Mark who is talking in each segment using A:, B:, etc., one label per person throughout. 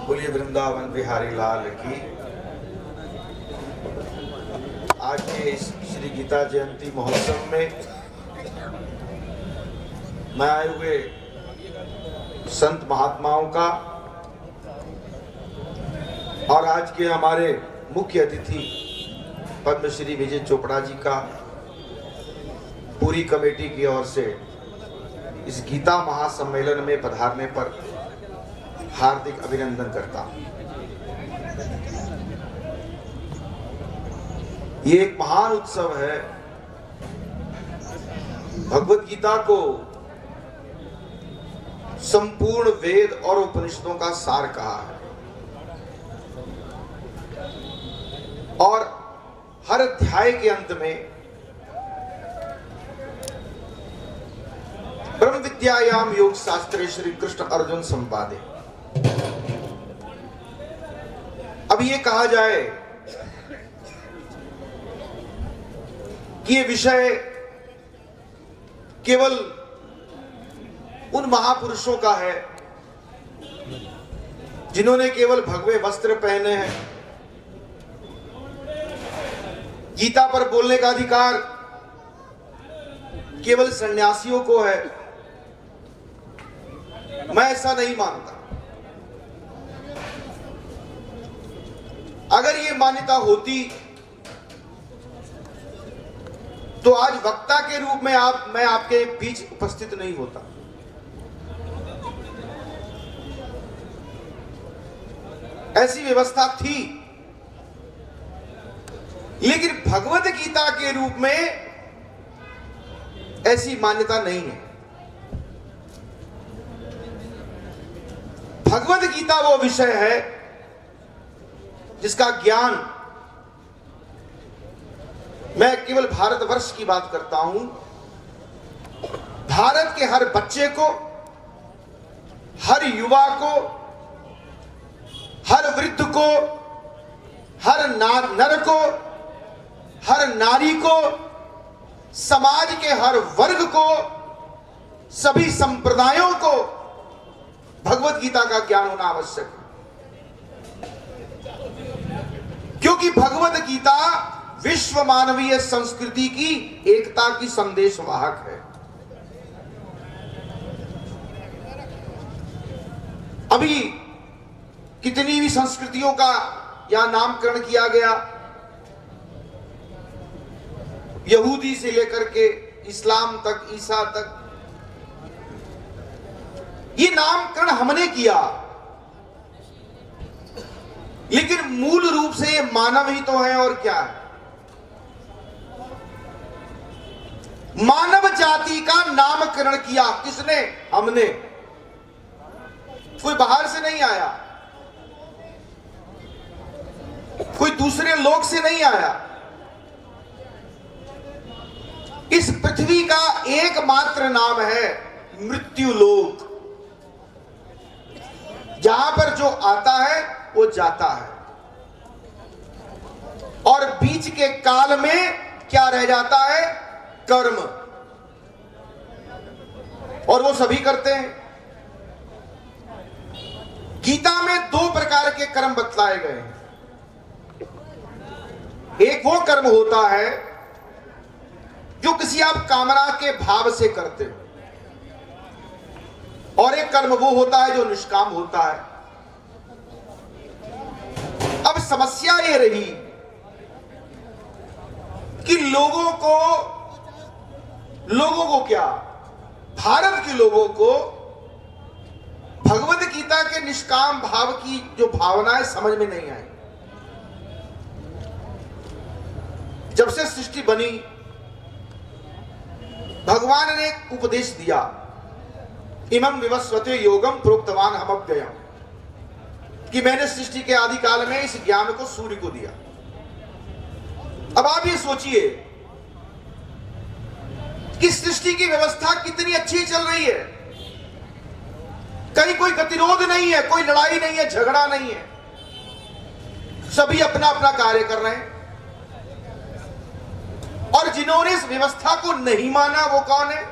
A: बोलिए वृंदावन बिहारी लाल की। आज के इस श्री गीता जयंती महोत्सव में मैं आए हुए संत महात्माओं का और आज के हमारे मुख्य अतिथि पद्मश्री विजय चोपड़ा जी का पूरी कमेटी की ओर से इस गीता महासम्मेलन में पधारने पर हार्दिक अभिनंदन करता हूं। ये एक महान उत्सव है। भगवत गीता को संपूर्ण वेद और उपनिषदों का सार कहा है और हर अध्याय के अंत में ब्रह्म विद्यायाम योग शास्त्रे श्री कृष्ण अर्जुन संवादे। अब ये कहा जाए कि ये विषय केवल उन महापुरुषों का है जिन्होंने केवल भगवे वस्त्र पहने हैं। गीता पर बोलने का अधिकार केवल सन्यासियों को है, मैं ऐसा नहीं मानता। अगर ये मान्यता होती तो आज वक्ता के रूप में मैं आपके बीच उपस्थित नहीं होता। ऐसी व्यवस्था थी, लेकिन भगवत गीता के रूप में ऐसी मान्यता नहीं है। भगवत गीता वो विषय है जिसका ज्ञान, मैं केवल भारतवर्ष की बात करता हूं, भारत के हर बच्चे को, हर युवा को, हर वृद्ध को, हर नर को, हर नारी को, समाज के हर वर्ग को, सभी संप्रदायों को भगवत गीता का ज्ञान होना आवश्यक है। क्योंकि भगवत गीता विश्व मानवीय संस्कृति की एकता की संदेश वाहक है। अभी कितनी भी संस्कृतियों का यहां नामकरण किया गया, यहूदी से लेकर के इस्लाम तक, ईसा तक, ये नामकरण हमने किया, लेकिन मूल रूप से ये मानव ही तो है और क्या है। मानव जाति का नामकरण किया किसने? हमने। कोई बाहर से नहीं आया, कोई दूसरे लोक से नहीं आया। इस पृथ्वी का एकमात्र नाम है मृत्यु लोक। जहां पर जो आता है वो जाता है और बीच के काल में क्या रह जाता है? कर्म। और वो सभी करते हैं। गीता में दो प्रकार के कर्म बतलाए गए हैं। एक वो कर्म होता है जो किसी आप कामना के भाव से करते हो, और एक कर्म वो होता है जो निष्काम होता है। अब समस्या ये रही कि लोगों को क्या, भारत के लोगों को भगवत गीता के निष्काम भाव की जो भावनाएं समझ में नहीं आई। जब से सृष्टि बनी, भगवान ने एक उपदेश दिया, इमं विवस्वते योगम प्रोक्तवान हमव्ययम्, कि मैंने सृष्टि के आदि काल में इस ज्ञान को सूर्य को दिया। अब आप ये सोचिए कि सृष्टि की व्यवस्था कितनी अच्छी चल रही है। कहीं कोई गतिरोध नहीं है, कोई लड़ाई नहीं है, झगड़ा नहीं है, सभी अपना अपना कार्य कर रहे हैं। और जिन्होंने इस व्यवस्था को नहीं माना वो कौन है?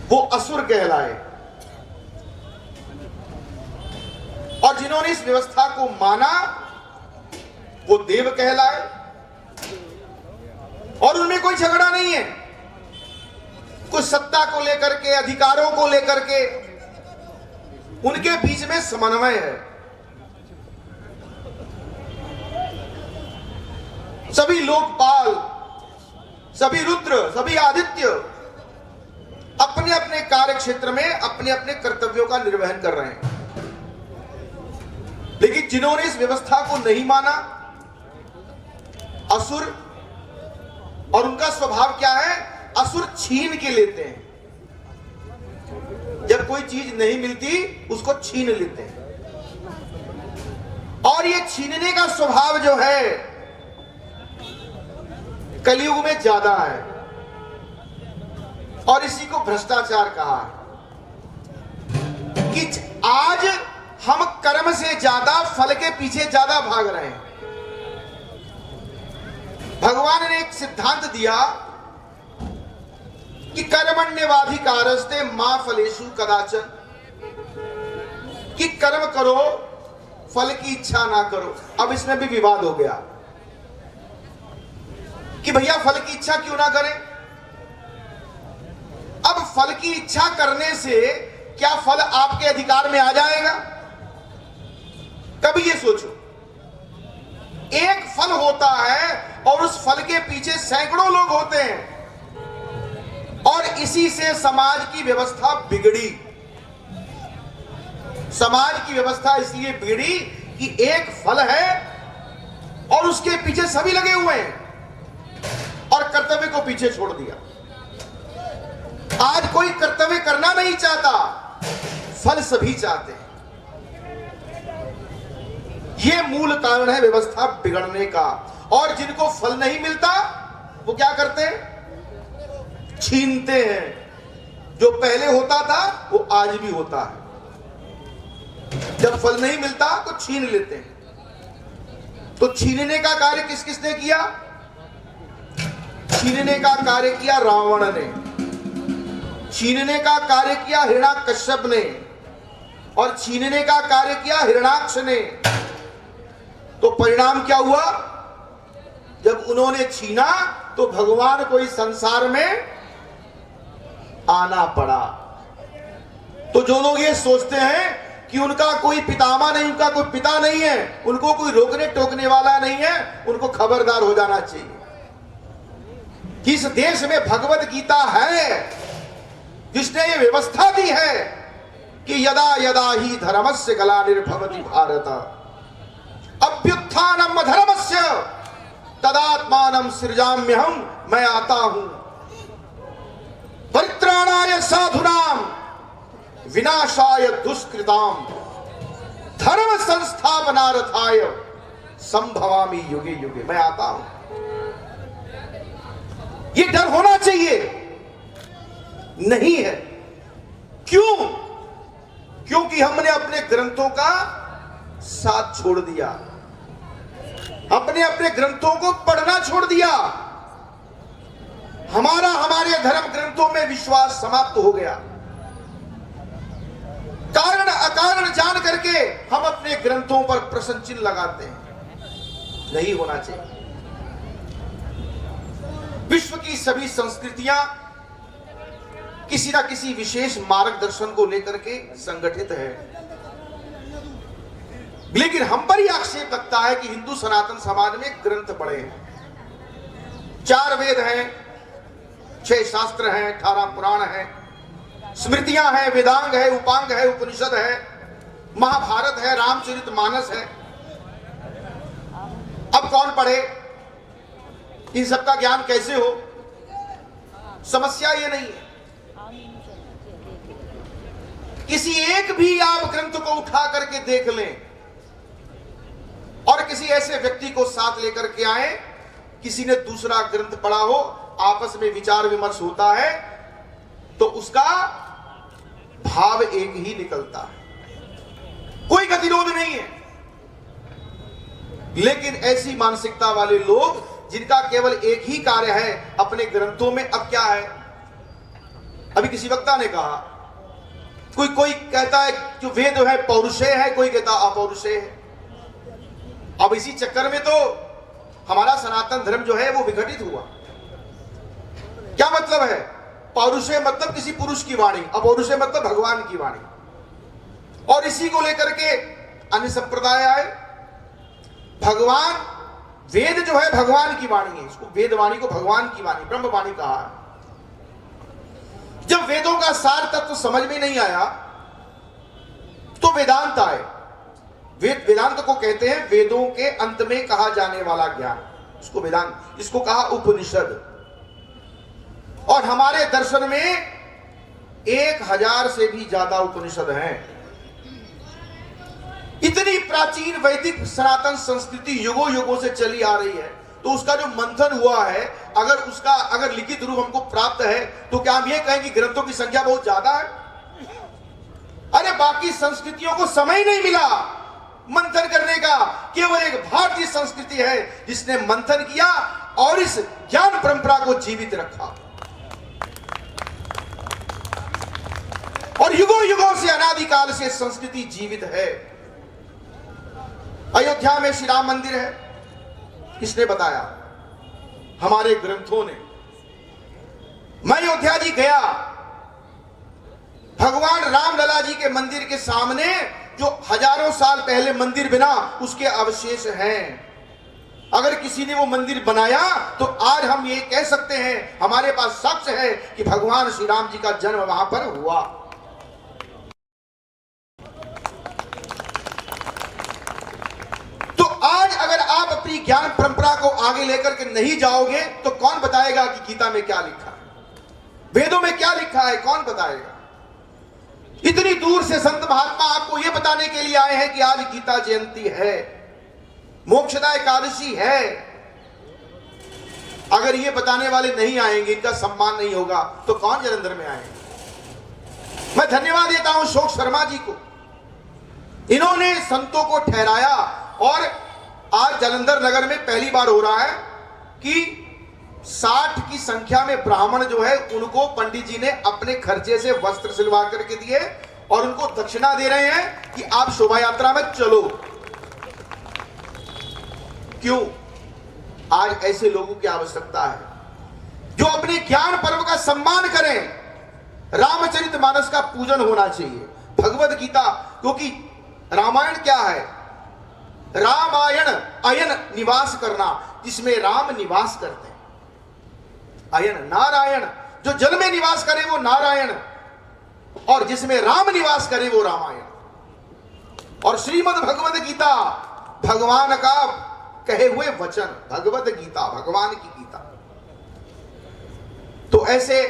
A: वो असुर कहलाए। और जिन्होंने इस व्यवस्था को माना वो देव कहलाए, और उनमें कोई झगड़ा नहीं है। कुछ सत्ता को लेकर के, अधिकारों को लेकर के उनके बीच में समन्वय है। सभी लोकपाल, सभी रुद्र, सभी आदित्य अपने अपने कार्य क्षेत्र में अपने अपने कर्तव्यों का निर्वहन कर रहे हैं। लेकिन जिन्होंने इस व्यवस्था को नहीं माना, असुर, और उनका स्वभाव क्या है, असुर छीन के लेते हैं। जब कोई चीज नहीं मिलती उसको छीन लेते हैं, और ये छीनने का स्वभाव जो है कलयुग में ज्यादा है, और इसी को भ्रष्टाचार कहा कि आज हम कर्म से ज्यादा फल के पीछे ज्यादा भाग रहे हैं। भगवान ने एक सिद्धांत दिया कि कर्मण्यवाधिकारस्ते मा फलेषु कदाचन, कि कर्म करो, फल की इच्छा ना करो। अब इसमें भी विवाद हो गया कि भैया फल की इच्छा क्यों ना करें। अब फल की इच्छा करने से क्या फल आपके अधिकार में आ जाएगा? कभी ये सोचो, एक फल होता है और उस फल के पीछे सैकड़ों लोग होते हैं, और इसी से समाज की व्यवस्था बिगड़ी। समाज की व्यवस्था इसलिए बिगड़ी कि एक फल है और उसके पीछे सभी लगे हुए हैं, और कर्तव्य को पीछे छोड़ दिया। आज कोई कर्तव्य करना नहीं चाहता, फल सभी चाहते हैं। यह मूल कारण है व्यवस्था बिगड़ने का। और जिनको फल नहीं मिलता वो क्या करते हैं, छीनते हैं। जो पहले होता था वो आज भी होता है। जब फल नहीं मिलता तो छीन लेते हैं। तो छीनने का कार्य किस किसने किया? छीनने का कार्य किया रावण ने, छीनने का कार्य किया हिरण्याकश्यप ने, और छीनने का कार्य किया हिरण्याक्ष ने। तो परिणाम क्या हुआ? जब उन्होंने छीना तो भगवान को इस संसार में आना पड़ा। तो जो लोग ये सोचते हैं कि उनका कोई पितामह नहीं, उनका कोई पिता नहीं है, उनको कोई रोकने टोकने वाला नहीं है, उनको खबरदार हो जाना चाहिए कि इस देश में भगवत गीता है जिसने ये व्यवस्था दी है कि यदा यदा ही धर्मस्य ग्लानिर्भवति भारत अभ्युत्थानम अधर्मस्य तदात्मानं सृजाम्यहम्, मैं आता हूं परित्राणाय साधुनाम विनाशाय दुष्कृताम धर्म संस्थापनार्थाय संभवामि युगे युगे। मैं आता हूं। ये डर होना चाहिए, नहीं है। क्यों? क्योंकि हमने अपने ग्रंथों का साथ छोड़ दिया, अपने अपने ग्रंथों को पढ़ना छोड़ दिया। हमारे धर्म ग्रंथों में विश्वास समाप्त हो गया। कारण अकारण जान करके हम अपने ग्रंथों पर प्रश्न चिन्ह लगाते हैं। नहीं होना चाहिए। विश्व की सभी संस्कृतियां किसी ना किसी विशेष मार्गदर्शन को लेकर के संगठित है, लेकिन हम पर ही आक्षेप लगता है कि हिंदू सनातन समाज में ग्रंथ पढ़े हैं। 4 वेद हैं, 6 शास्त्र हैं, 18 पुराण हैं, स्मृतियां हैं, वेदांग है, उपांग है, उपनिषद है, महाभारत है, रामचरितमानस है। अब कौन पढ़े? इन सबका ज्ञान कैसे हो? समस्या ये नहीं है। किसी एक भी आप ग्रंथ को उठा करके देख लें और किसी ऐसे व्यक्ति को साथ लेकर के आए, किसी ने दूसरा ग्रंथ पढ़ा हो, आपस में विचार विमर्श होता है तो उसका भाव एक ही निकलता है, कोई गतिरोध नहीं है। लेकिन ऐसी मानसिकता वाले लोग जिनका केवल एक ही कार्य है अपने ग्रंथों में, अब क्या है, अभी किसी वक्ता ने कहा कोई कहता है जो वेद है पौरुषेय है, कोई कहता अपौरुषेय है। अब इसी चक्कर में तो हमारा सनातन धर्म जो है वो विघटित हुआ। क्या मतलब है? पौरुषेय मतलब किसी पुरुष की वाणी, अपौरुषेय मतलब भगवान की वाणी। और इसी को लेकर के अन्य संप्रदाय आए। भगवान, वेद जो है भगवान की वाणी है, इसको वेद वाणी को भगवान की वाणी, ब्रह्म वाणी कहा है। जब वेदों का सार तत्व समझ में नहीं आया तो वेदांत आए। वेदांत को कहते हैं वेदों के अंत में कहा जाने वाला ज्ञान, इसको वेदांत, इसको कहा उपनिषद। और हमारे दर्शन में 1000 से भी ज्यादा उपनिषद हैं। इतनी प्राचीन वैदिक सनातन संस्कृति युगों युगों से चली आ रही है, तो उसका जो मंथन हुआ है, अगर लिखित रूप हमको प्राप्त है, तो क्या हम ये कहें कि ग्रंथों की संख्या बहुत ज्यादा है? अरे बाकी संस्कृतियों को समय नहीं मिला मंथन करने का। केवल एक भारतीय संस्कृति है जिसने मंथन किया और इस ज्ञान परंपरा को जीवित रखा। और युगों युगों से, अनादिकाल से संस्कृति जीवित है। अयोध्या में श्री राम मंदिर है, किसने बताया? हमारे ग्रंथों ने। मैं अयोध्या जी गया, भगवान रामलला जी के मंदिर के सामने जो हजारों साल पहले मंदिर बना, उसके अवशेष हैं। अगर किसी ने वो मंदिर बनाया तो आज हम ये कह सकते हैं, हमारे पास साक्ष्य है कि भगवान श्री राम जी का जन्म वहां पर हुआ। तो आज अगर आप अपनी ज्ञान परंपरा को आगे लेकर के नहीं जाओगे तो कौन बताएगा कि गीता में क्या लिखा है, वेदों में क्या लिखा है? कौन बताएगा? इतनी दूर से संत महात्मा आपको यह बताने के लिए आए हैं कि आज गीता जयंती है, मोक्षदा एकादशी है। अगर ये बताने वाले नहीं आएंगे, इनका सम्मान नहीं होगा, तो कौन जलंधर में आएंगे? मैं धन्यवाद देता हूं शोक शर्मा जी को, इन्होंने संतों को ठहराया। और आज जालंधर नगर में पहली बार हो रहा है कि 60 की संख्या में ब्राह्मण जो है उनको पंडित जी ने अपने खर्चे से वस्त्र सिलवा करके दिए और उनको दक्षिणा दे रहे हैं कि आप शोभा यात्रा में चलो। क्यों? आज ऐसे लोगों की आवश्यकता है जो अपने ज्ञान पर्व का सम्मान करें। रामचरितमानस का पूजन होना चाहिए, भगवद गीता, क्योंकि रामायण क्या है? रामायण, अयन निवास करना, जिसमें राम निवास करते हैं। अयन नारायण, जो जल में निवास करे वो नारायण, और जिसमें राम निवास करे वो रामायण। और श्रीमद् भगवद गीता भगवान का कहे हुए वचन, भगवद गीता भगवान की गीता। तो ऐसे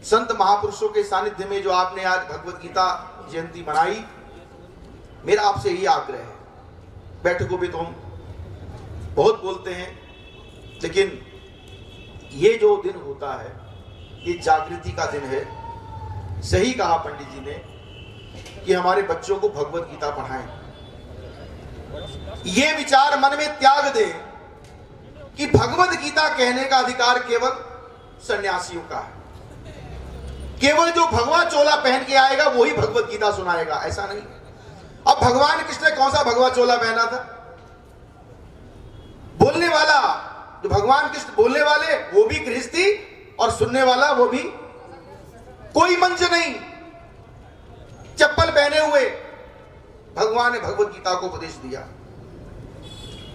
A: संत महापुरुषों के सानिध्य में जो आपने आज भगवद गीता जयंती मनाई, मेरा आपसे यही आग्रह है। बैठकों में तो हम बहुत बोलते हैं, लेकिन ये जो दिन होता है ये जागृति का दिन है। सही कहा पंडित जी ने कि हमारे बच्चों को भगवद गीता पढ़ाएं। ये विचार मन में त्याग दें कि भगवद गीता कहने का अधिकार केवल सन्यासियों का है, केवल जो भगवा चोला पहन के आएगा वही भगवद गीता सुनाएगा, ऐसा नहीं। अब भगवान कृष्ण ने कौन सा भगवा चोला पहना था? बोलने वाला, जो भगवान कृष्ण बोलने वाले वो भी गृहस्थी और सुनने वाला वो भी, कोई मंच नहीं, चप्पल पहने हुए भगवान ने भगवद गीता को उपदेश दिया।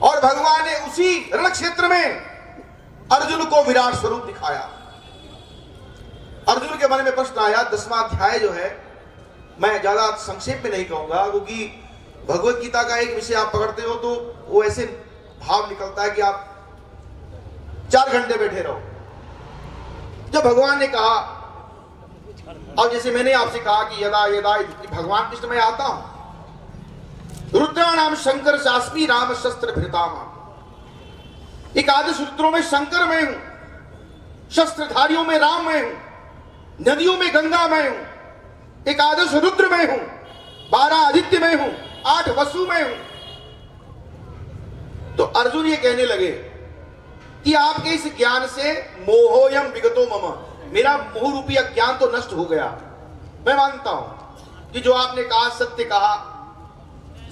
A: और भगवान ने उसी रण क्षेत्र में अर्जुन को विराट स्वरूप दिखाया। अर्जुन के मन में प्रश्न आया, 10वां अध्याय जो है, मैं ज्यादा संक्षेप में नहीं कहूंगा क्योंकि भगवद गीता का एक विषय आप पकड़ते हो तो वो ऐसे भाव निकलता है कि आप 4 घंटे बैठे रहो। जब भगवान ने कहा, और जैसे मैंने आपसे कहा कि यदा यदा भगवान कृष्ण में आता हूं, रुद्राणाम शंकर शास्मी राम शस्त्र भृतामा, एकादश रुद्रों में शंकर मैं हूं, शस्त्रधारियों में राम मैं हूं, नदियों में गंगा मैं हूं, एकादश रुद्र में हूं, 12 आदित्य में हूं, 8 वसु में हूं। तो अर्जुन ये कहने लगे कि आपके इस ज्ञान से मोहोयम विगतो मम, मेरा मोह रूपी अज्ञान तो नष्ट हो गया। मैं मानता हूं कि जो आपने कहा सत्य कहा,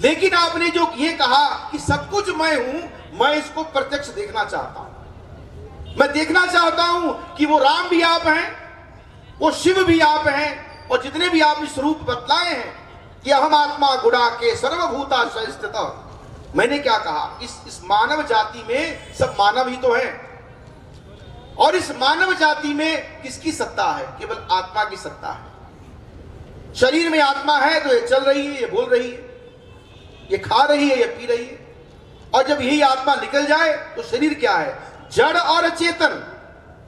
A: लेकिन आपने जो ये कहा कि सब कुछ मैं हूं, मैं इसको प्रत्यक्ष देखना चाहता हूं। मैं देखना चाहता हूं कि वो राम भी आप हैं, वो शिव भी आप हैं, और जितने भी आपने स्वरूप बतलाए हैं कि अहम आत्मा गुणा के सर्वभूताश्रय स्थितः। मैंने क्या कहा, इस मानव जाति में सब मानव ही तो हैं, और इस मानव जाति में किसकी सत्ता है? केवल आत्मा की सत्ता है। शरीर में आत्मा है तो ये चल रही है, ये बोल रही है, ये खा रही है, ये पी रही है, और जब यही आत्मा निकल जाए तो शरीर क्या है? जड़ और चेतन।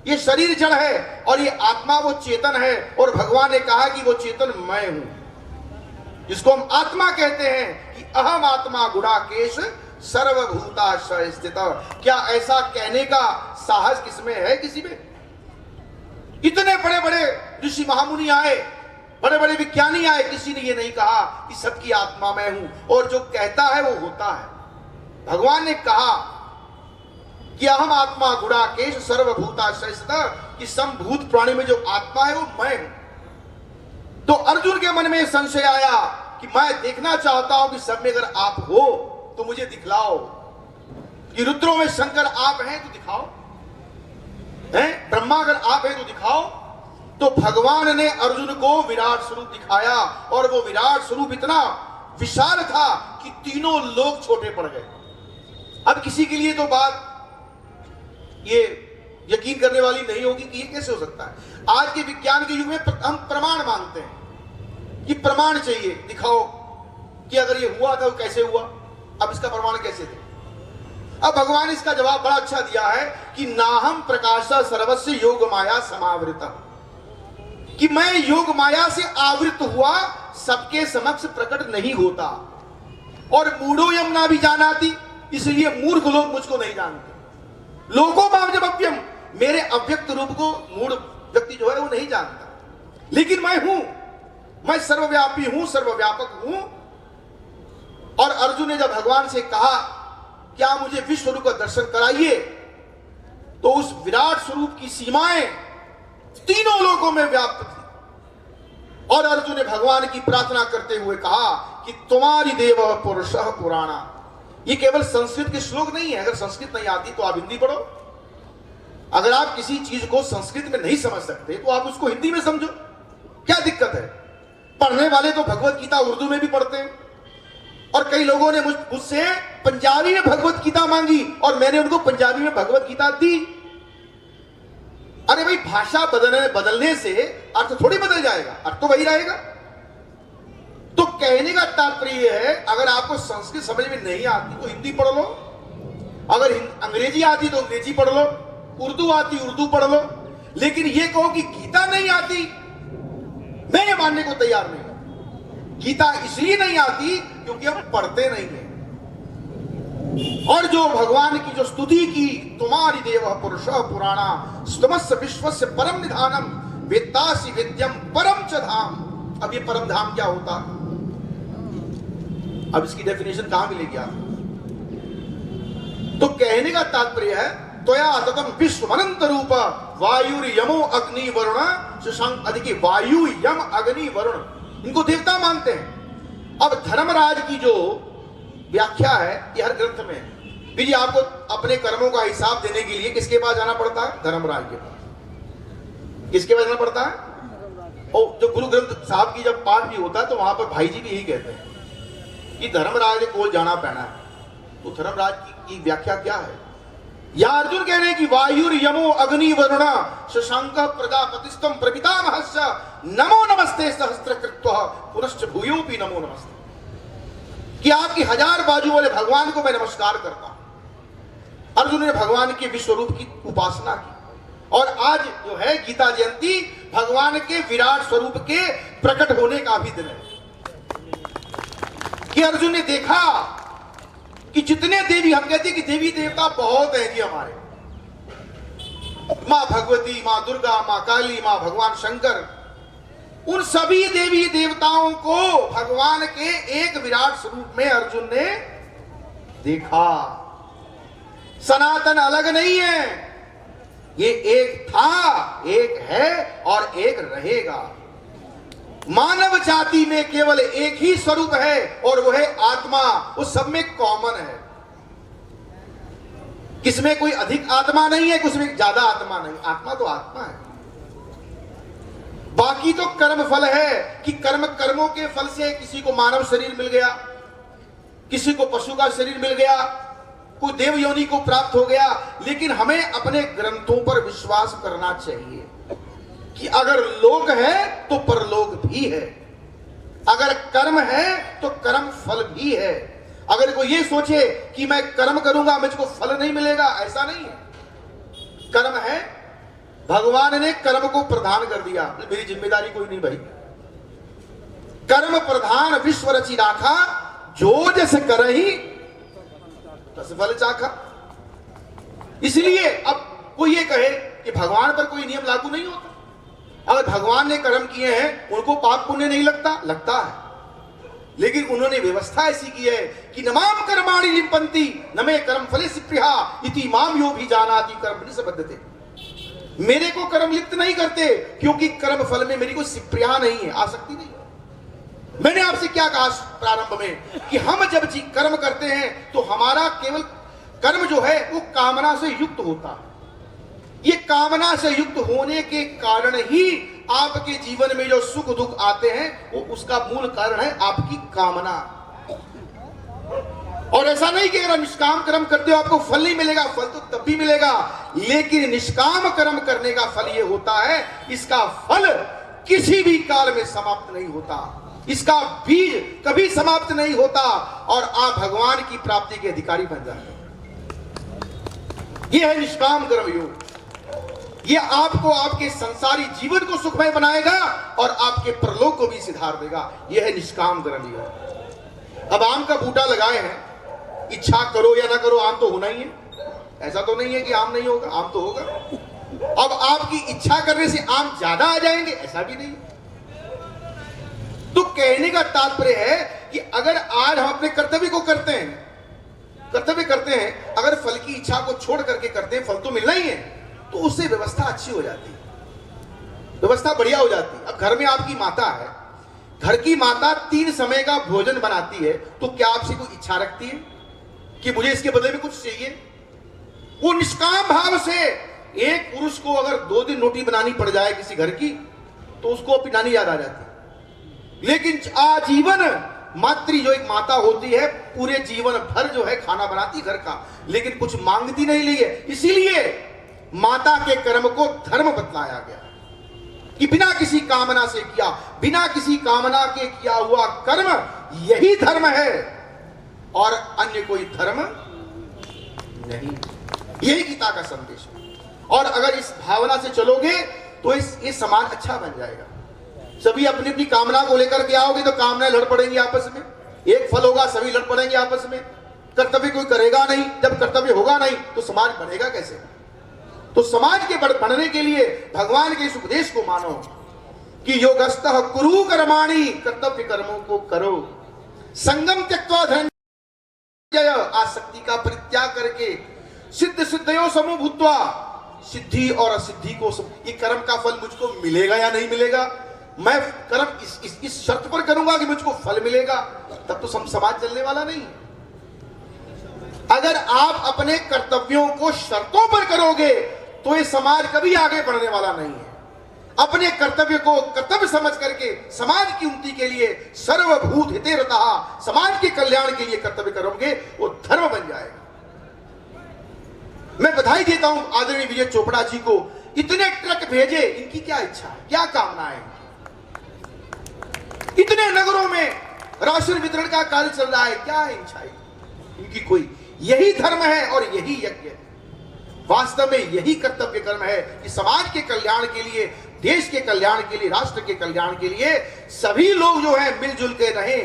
A: ये शरीर जड़ है और ये आत्मा वो चेतन है, और भगवान ने कहा कि वो चेतन मैं हूं, जिसको हम आत्मा कहते हैं कि अहम आत्मा गुणाकेश सर्वभूताश्रय स्थित। क्या ऐसा कहने का साहस किसमें है? किसी में? इतने बड़े बड़े ऋषि महामुनि आए, बड़े बड़े विज्ञानी आए, किसी ने ये नहीं कहा कि सबकी आत्मा मैं हूं, और जो कहता है वो होता है। भगवान ने कहा कि अहम आत्मा गुणाकेश सर्वभूताश्रय स्थित, कि संभूत प्राणी में जो आत्मा है वो मैं हूं। तो अर्जुन के मन में संशय आया कि मैं देखना चाहता हूं कि सब में अगर आप हो तो मुझे दिखलाओ, कि रुद्रों में शंकर आप हैं तो दिखाओ, हैं ब्रह्मा अगर आप हैं तो दिखाओ। तो भगवान ने अर्जुन को विराट स्वरूप दिखाया, और वो विराट स्वरूप इतना विशाल था कि तीनों लोग छोटे पड़ गए। अब किसी के लिए तो बात ये यकीन करने वाली नहीं होगी कि ये कैसे हो सकता है। आज के विज्ञान के युग में हम प्रमाण मांगते हैं कि प्रमाण चाहिए, दिखाओ कि अगर ये हुआ था तो कैसे हुआ, अब इसका प्रमाण कैसे दे। अब भगवान इसका जवाब बड़ा अच्छा दिया है कि नाहम प्रकाशा सर्वस्य योग माया समावृता, कि मैं योग माया से आवृत हुआ, सबके समक्ष प्रकट नहीं होता। और मूढ़ो यम ना भी जानाति, इसलिए मूर्ख लोग मुझको नहीं जानते। लोगों माम जब अव्यम, मेरे अव्यक्त रूप को मूढ़ व्यक्ति जो है वो नहीं जानता, लेकिन मैं हूं, मैं सर्वव्यापी हूं, सर्वव्यापक हूं। और अर्जुन ने जब भगवान से कहा क्या मुझे विश्व रूप का दर्शन कराइए, तो उस विराट स्वरूप की सीमाएं तीनों लोगों में व्याप्त थी। और अर्जुन ने भगवान की प्रार्थना करते हुए कहा कि तुम्हारी देव पुरुषः पुराणा। ये केवल संस्कृत के श्लोक नहीं है, अगर संस्कृत नहीं आती तो आप हिंदी पढ़ो। अगर आप किसी चीज को संस्कृत में नहीं समझ सकते तो आप उसको हिंदी में समझो, क्या दिक्कत है? पढ़ने वाले तो भगवत गीता उर्दू में भी पढ़ते हैं, और कई लोगों ने मुझसे पंजाबी में भगवत गीता मांगी और मैंने उनको पंजाबी में भगवत गीता दी। अरे भाई, भाषा बदलने से अर्थ थोड़ी बदल जाएगा, अर्थ तो वही रहेगा। तो कहने का तात्पर्य है, अगर आपको संस्कृत समझ में नहीं आती तो हिंदी पढ़ लो, अगर अंग्रेजी आती तो अंग्रेजी पढ़ लो, उर्दू आती उर्दू पढ़ लो, लेकिन ये कहो कि गीता नहीं आती, मैं ये मानने को तैयार नहीं। गीता इसलिए नहीं आती क्योंकि हम पढ़ते नहीं हैं। और जो भगवान की जो स्तुति की, तुम्हारी देव पुरुषः पुराणा स्तमस्य विश्वस्य परम निधानम वेत्तासि वेद्यम परम च धाम। अब ये परम धाम क्या होता? अब इसकी डेफिनेशन कहां मिलेगी आपको? तो कहने का तात्पर्य है, त्वया ततम विश्व अनंत रूप वायु यमो अग्नि वरुण शशांक अधिके। वायु यम अग्नि वरुण, इनको देवता मानते हैं। अब धर्मराज की जो व्याख्या है ये हर ग्रंथ में है। फिर आपको अपने कर्मों का हिसाब देने के लिए किसके पास जाना पड़ता है? धर्मराज के पास। किसके पास जाना पड़ता है? और जो गुरु ग्रंथ साहब की जब पाठ भी होता है तो वहां पर भाई जी भी यही कहते हैं कि धर्मराज को जाना पैना है। तो धर्मराज की व्याख्या क्या है? या अर्जुन कह रहे हैं कि वायुर यमो अग्नि वरुण शशांक प्रजापतिस्तम प्रपितामहस्य नमो नमस्ते सहस्त्रकृत्व पुनश्च भूयोपि नमो नमस्ते, कि आपकी 1000 बाजू वाले भगवान को मैं नमस्कार करता हूं। अर्जुन ने भगवान के विश्व रूप की उपासना की, और आज जो है गीता जयंती भगवान के विराट स्वरूप के प्रकट होने का भी दिन है। कि अर्जुन ने देखा कि जितने देवी, हम कहते हैं कि देवी देवता बहुत है जी हमारे, मां भगवती, मां दुर्गा, मां काली, मां भगवान शंकर, उन सभी देवी देवताओं को भगवान के एक विराट स्वरूप में अर्जुन ने देखा। सनातन अलग नहीं है, ये एक था, एक है और एक रहेगा। मानव जाति में केवल एक ही स्वरूप है और वो है आत्मा। वो सब में कॉमन है, किसमें कोई अधिक आत्मा नहीं है, किसमें ज्यादा आत्मा नहीं। आत्मा तो आत्मा है। बाकी तो कर्म फल है कि कर्मों के फल से किसी को मानव शरीर मिल गया, किसी को पशु का शरीर मिल गया, कोई देव योनि को प्राप्त हो गया। लेकिन हमें अपने ग्रंथों पर विश्वास करना चाहिए कि अगर लोक है तो परलोक भी है, अगर कर्म है तो कर्म फल भी है। अगर कोई ये सोचे कि मैं कर्म करूंगा मुझको फल नहीं मिलेगा, ऐसा नहीं है। कर्म है, भगवान ने कर्म को प्रधान कर दिया, मेरी जिम्मेदारी कोई नहीं भाई। कर्म प्रधान विश्व रचि राखा, जो जैसे कर ही तस फल चाखा। इसलिए अब कोई ये कहे कि भगवान पर कोई नियम लागू नहीं होता। अगर भगवान ने कर्म किए हैं उनको पाप पुण्य नहीं लगता है, लेकिन उन्होंने व्यवस्था ऐसी की है कि नमाम कर्माणि लिम्पन्ति न मे कर्म फले सिप्रिया इति माम यो भी जानाति कर्म निबद्धते। मेरे को कर्म लिप्त नहीं करते क्योंकि कर्म फल में मेरी कोई सिप्रिया नहीं है, आसक्ति नहीं है। मैंने आपसे क्या कहा प्रारंभ में कि हम जब कर्म करते हैं तो हमारा केवल कर्म जो है वो कामना से युक्त होता है। ये कामना से युक्त होने के कारण ही आपके जीवन में जो सुख दुख आते हैं वो उसका मूल कारण है आपकी कामना। और ऐसा नहीं कि अगर निष्काम कर्म करते हो आपको फल नहीं मिलेगा, फल तो तब भी मिलेगा, लेकिन निष्काम कर्म करने का फल ये होता है इसका फल किसी भी काल में समाप्त नहीं होता, इसका बीज कभी समाप्त नहीं होता और आप भगवान की प्राप्ति के अधिकारी बन जाते हैं। यह है निष्काम कर्म योग। यह आपको आपके संसारी जीवन को सुखमय बनाएगा और आपके परलोक को भी सिधार देगा। यह है निष्काम कर्म योग। अब आम का बूटा लगाए हैं, इच्छा करो या ना करो आम तो होना ही है। ऐसा तो नहीं है कि आम नहीं होगा, आम तो होगा। अब आपकी इच्छा करने से आम ज्यादा आ जाएंगे, ऐसा भी नहीं। तो कहने का तात्पर्य है कि अगर आज हम अपने कर्तव्य को करते हैं, अगर फल की इच्छा को छोड़ करके करते हैं, फल तो मिलना ही है, तो उससे व्यवस्था अच्छी हो जाती है, व्यवस्था बढ़िया हो जाती है। अब घर में आपकी माता है, घर की माता 3 समय का भोजन बनाती है, तो क्या आपसे कोई इच्छा रखती है कि मुझे इसके बदले में कुछ चाहिए? वो निष्काम भाव से एक पुरुष को अगर 2 दिन रोटी बनानी पड़ जाए किसी घर की तो उसको अपनी नानी याद आ जाती है। लेकिन आजीवन मातृ जो एक माता होती है पूरे जीवन भर जो है खाना बनाती घर का, लेकिन कुछ मांगती नहीं ली है। इसीलिए माता के कर्म को धर्म बतलाया गया कि बिना किसी कामना से किया, बिना किसी कामना के किया हुआ कर्म यही धर्म है और अन्य कोई धर्म नहीं। यही गीता का संदेश है। और अगर इस भावना से चलोगे तो ये समाज अच्छा बन जाएगा। सभी अपनी अपनी कामना को लेकर के आओगे तो कामनाएं लड़ पड़ेंगी आपस में, एक फल होगा सभी लड़ पड़ेंगे आपस में। कर्तव्य कोई करेगा नहीं, जब कर्तव्य होगा नहीं तो समाज बढ़ेगा कैसे? तो समाज के बढ़ने के लिए भगवान के इस उपदेश को मानो कि योगस्तः कुरु कर्माणि, कर्तव्य कर्मों को करो, संगम त्यक्त्वा धनंजय, आसक्ति का परित्याग करके, सिद्ध सिद्धयो समो भूत्वा, सिद्धि और असिद्धि को ये कर्म का फल मुझको मिलेगा या नहीं मिलेगा, मैं कर्म इस शर्त पर करूंगा कि मुझको फल मिलेगा, तब तो समाज चलने वाला नहीं। अगर आप अपने कर्तव्यों को शर्तों पर करोगे तो ये समाज कभी आगे बढ़ने वाला नहीं है। अपने कर्तव्य को कर्तव्य समझ करके समाज की उन्नति के लिए, सर्वभूत हितेरतः, समाज के कल्याण के लिए कर्तव्य करोगे, वो धर्म बन जाएगा। मैं बधाई देता हूं आदरणीय विजय चोपड़ा जी को, इतने ट्रक भेजे, इनकी क्या इच्छा है, क्या कामना है? इतने नगरों में राशन वितरण का कार्य चल रहा है, क्या है इच्छा इनकी? कोई यही धर्म है और यही यज्ञ है। वास्तव में यही कर्तव्य कर्म है कि समाज के कल्याण के लिए, देश के कल्याण के लिए, राष्ट्र के कल्याण के लिए सभी लोग जो है मिलजुल के रहें।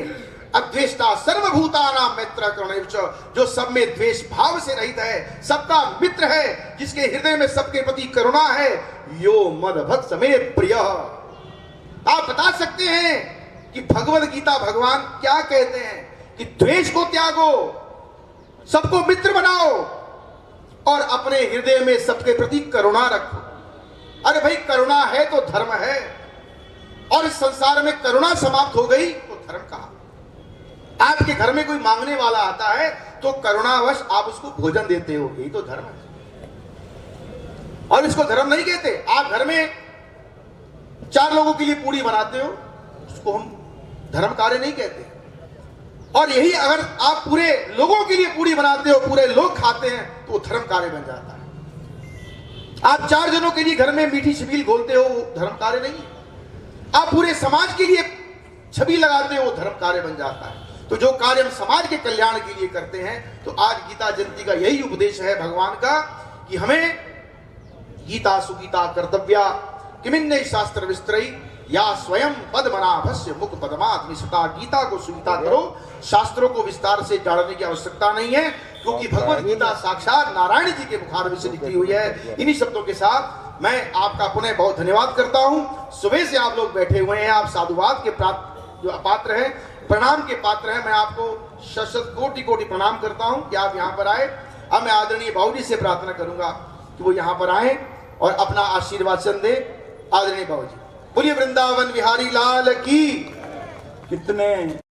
A: अद्वेष्टा सर्वभूतानां मैत्र करुणैश्च, जो सब में द्वेष भाव से रहित है, सबका मित्र है, जिसके हृदय में सबके प्रति करुणा है, यो मदभक्त समे प्रिय। आप बता सकते हैं कि भगवद गीता भगवान क्या कहते हैं कि द्वेष को त्यागो, सबको मित्र बनाओ और अपने हृदय में सबके प्रति करुणा रखो। अरे भाई, करुणा है तो धर्म है। और इस संसार में करुणा समाप्त हो गई तो धर्म कहा। आपके घर में कोई मांगने वाला आता है तो करुणावश आप उसको भोजन देते हो, यही तो धर्म है। और इसको धर्म नहीं कहते। आप घर में 4 लोगों के लिए पूड़ी बनाते हो, उसको हम धर्म कार्य नहीं कहते। और यही अगर आप पूरे लोगों के लिए पूड़ी बनाते हो, पूरे लोग खाते हैं, तो वो धर्म कार्य बन जाता है। आप 4 जनों के लिए घर में मीठी छबील घोलते हो, वो धर्म कार्य नहीं है। आप पूरे समाज के लिए छबील लगाते हो, वो धर्म कार्य बन जाता है। तो जो कार्य हम समाज के कल्याण के लिए करते हैं, तो आज गीता जयंती का यही उपदेश है भगवान का कि हमें गीता सुगीता कर्तव्या किमिन्ने शास्त्र विस्तरई या स्वयं पद्मनाभस्य मुख पद्मात् निसता। गीता को सुगीता करो, शास्त्रों को विस्तार से जानने की आवश्यकता नहीं है, क्योंकि भगवत गीता साक्षात नारायण जी के मुखारविंद से निकली हुई है। इन्हीं शब्दों के साथ मैं आपका पुनः बहुत धन्यवाद करता हूं। सुबह से आप लोग बैठे हुए हैं, आप साधुवाद के जो पात्र हैं, प्रणाम के पात्र हैं। मैं आपको शत कोटि कोटि प्रणाम करता हूं कि आप यहाँ पर आए। अब मैं आदरणीय बाबूजी से प्रार्थना करूंगा कि वो यहाँ पर आए और अपना आशीर्वाद दे। आदरणीय बाबूजी, बोलिए वृंदावन बिहारी लाल की।
B: कितने